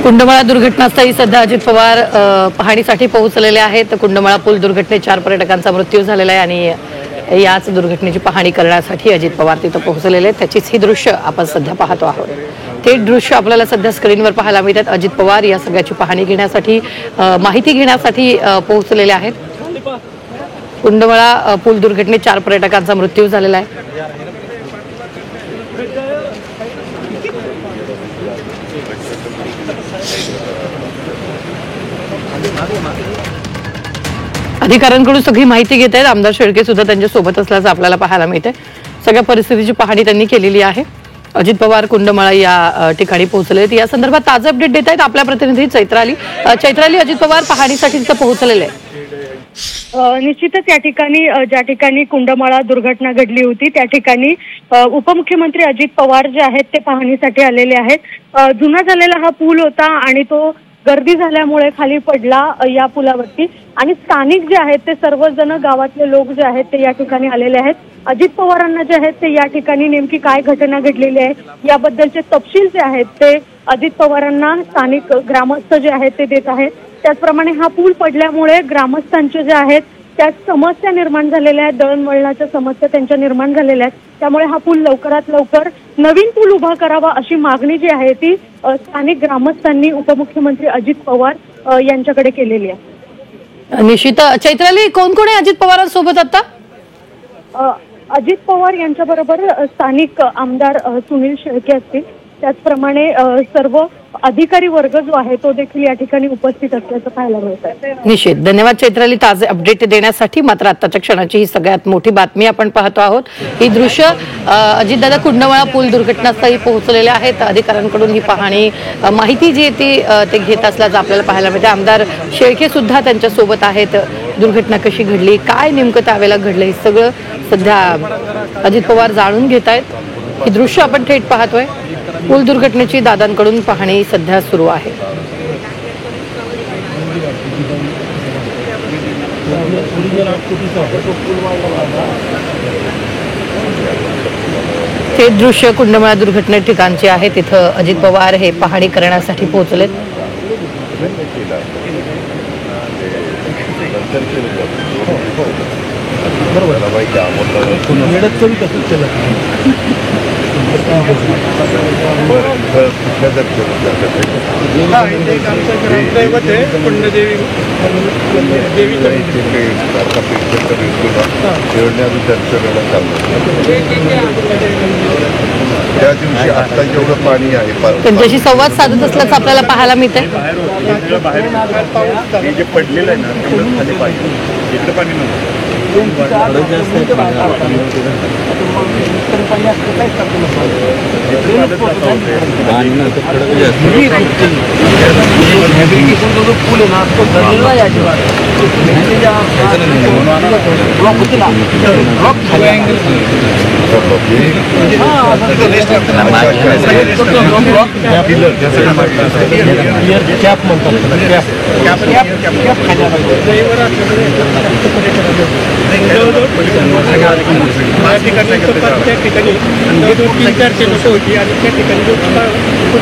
कुंडमाळा दुर्घटनास्थळी सध्या अजित पवार पाहणीसाठी पोहोचलेले आहेत। कुंडमाळा पूल दुर्घटनेत 4 पर्यटकांचा मृत्यू झालेला आहे आणि याच दुर्घटनेची पाहणी करण्यासाठी अजित पवार तिथे पोहोचलेले आहेत। त्याचीच ही दृश्य आपण सध्या पाहतो आहोत। ते दृश्य आपल्याला सध्या स्क्रीनवर पाहायला मिळतात। अजित पवार या सगळ्याची पाहणी घेण्यासाठी माहिती घेण्यासाठी पोहोचलेले आहेत। कुंडमाळा पूल दुर्घटनेत 4 पर्यटकांचा मृत्यू झालेला आहे। अधिकाऱ्यांकडून सगळी माहिती घेत आहेत। आमदार शेळके सुद्धा त्यांच्या सोबत असल्याचं आपल्याला पाहायला मिळते। सगळ्या परिस्थितीची पाहणी त्यांनी केलेली आहे। अजित पवार कुंडमाळा या ठिकाणी पोहोचले आहेत। या संदर्भात ताजे अपडेट देत आहेत आपल्या प्रतिनिधी चैत्राली। अजित पवार पाहणीसाठी तिथे पोहोचलेले आहेत। निश्चितच या ठिकाणी ज्या ठिकाणी कुंडमाळा दुर्घटना घडली होती त्या ठिकाणी उपमुख्यमंत्री अजित पवार जे आहेत ते पाहणीसाठी आलेले आहेत। जुना झालेला हा पूल होता आणि तो गर्दी झाल्यामुळे खाली पडला या पुलावरती आणि स्थानिक जे आहेत ते सर्वजण गावातले लोक जे आहेत ते या ठिकाणी आलेले आहेत। अजित पवारांना जे आहेत ते या ठिकाणी नेमकी काय घटना घडलेली आहे याबद्दलचे तपशील जे आहेत ते अजित पवारांना स्थानिक ग्रामस्थ जे आहेत ते देत आहेत। त्याचप्रमाणे हा पूल पडल्यामुळे ग्रामस्थांचे जे आहेत त्या समस्या निर्माण झालेल्या आहेत, दळणवळणाच्या समस्या त्यांच्या निर्माण झालेल्या आहेत। त्यामुळे हा पूल लवकरात लवकर नवीन पूल उभा करावा अशी मागणी जी आहे ती स्थानिक ग्रामस्थांनी उपमुख्यमंत्री अजित पवार यांच्याकडे केलेली आहे। निश्चित चैत्राली, कोण कोण आहे अजित पवारांसोबत आता? अजित पवार यांच्याबरोबर स्थानिक आमदार सुनील शेळके असतील, त्याचप्रमाणे सर्व अधिकारी वर्ग जो आहे तो देखील या ठिकाणी उपस्थित असल्याचं पाहायला मिळत आहे। निश्चित धन्यवाद चैत्राली ताजे अपडेट देण्यासाठी। मात्र आताच्या क्षणाची ही सगळ्यात मोठी बातमी आपण पाहतो आहोत। ही दृश्य अजितदादा कुंडमाळा पूल दुर्घटनास्थळी पोहोचलेले आहेत। अधिकाऱ्यांकडून ही पाहणी माहिती जी ती ते घेत असल्याचं आपल्याला पाहायला मिळते। आमदार शेळके सुद्धा त्यांच्या सोबत आहेत। दुर्घटना कशी घडली, काय नेमकं त्यावेळेला घडलं, हे सगळं सध्या अजित पवार जाणून घेत आहेत। ही दृश्य आपण थेट पाहतोय। पूल दुर्घटनेची दादांकडून पाहणी सध्या सुरू आहे। ते दृश्य कुंडमाळा दुर्घटने ठिकाणचे आहे। तिथं अजित पवार हे पाहणी करण्यासाठी पोहोचलेत। त्या दिवशी आता जेवढं पाणी आहे त्यांच्याशी संवाद साधत असल्याचं आपल्याला पाहायला मिळतंय। जे पडलेलं आहे ना तेवढं खाली पाहिजे, इकडे पाणी नव्हतं। त्या ठिकाणी 2-3-4 लोक होती आणि त्या ठिकाणी जो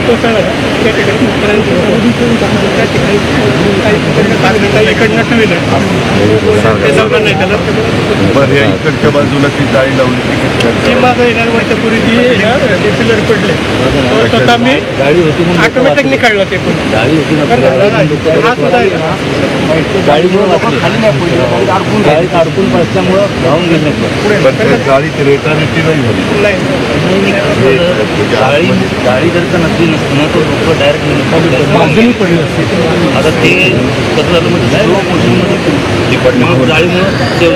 कोसळला त्या ठिकाणी त्या ठिकाणी काही इकडनं ठेवलं ते जमलं नाही त्याला। इकडच्या बाजूला ती जाळी लावली ती मागं येणार वर्षापूर्वी ती पिलर पडले स्वतः मी ऑटोमॅटिकली काढलं ते पण हा सुद्धा अडकून बसल्यामुळं धावून गेले। गाडीची रेटारेटी नाही झाली। गाडी जर का नसली नसतं तर लोक डायरेक्ट बाजूनी पडली असते। आता ते कसं झालं म्हणजे स्लो मोशनमध्ये गाडीमुळं सेव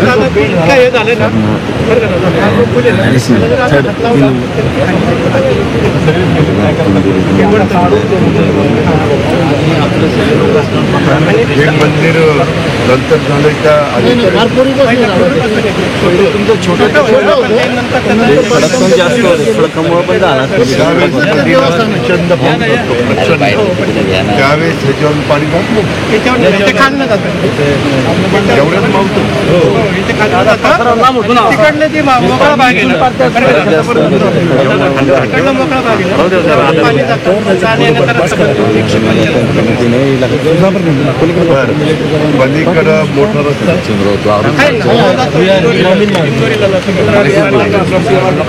झालं। काय झालं ना हे मंदिर नंतर झालं का आधी प्रचंड पाऊस असतो, प्रचंड. त्यावेळेस ह्याच्यावर पाणी घातलं एवढ्यात मावतं. तिकडनं ती मोकळा भाग आहे ना, तिकडनं मोकळा भाग आहे ना, पाणी जातं जाण्यानंतर पलीकडं मोठा रस्ता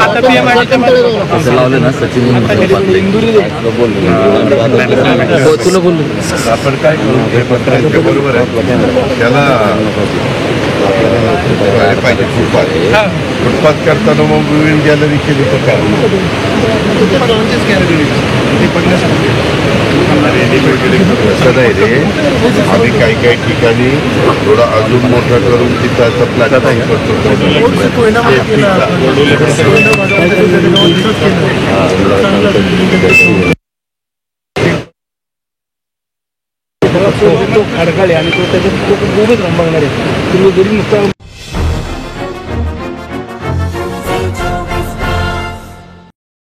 आता PMID आपण काय करू हे पत्रांच्या बरोबर आहे त्याला पाहिजे फुटपाथ करताना मग विविध गॅलरी केली तर काय असं नाही रे आम्ही काही काही ठिकाणी थोडा अजून मोठा करून तिथं असं प्लॅटफॉर्म करतो तो खडकाळे आणि तो त्याच्यात तो उभेच रंबागणार आहे.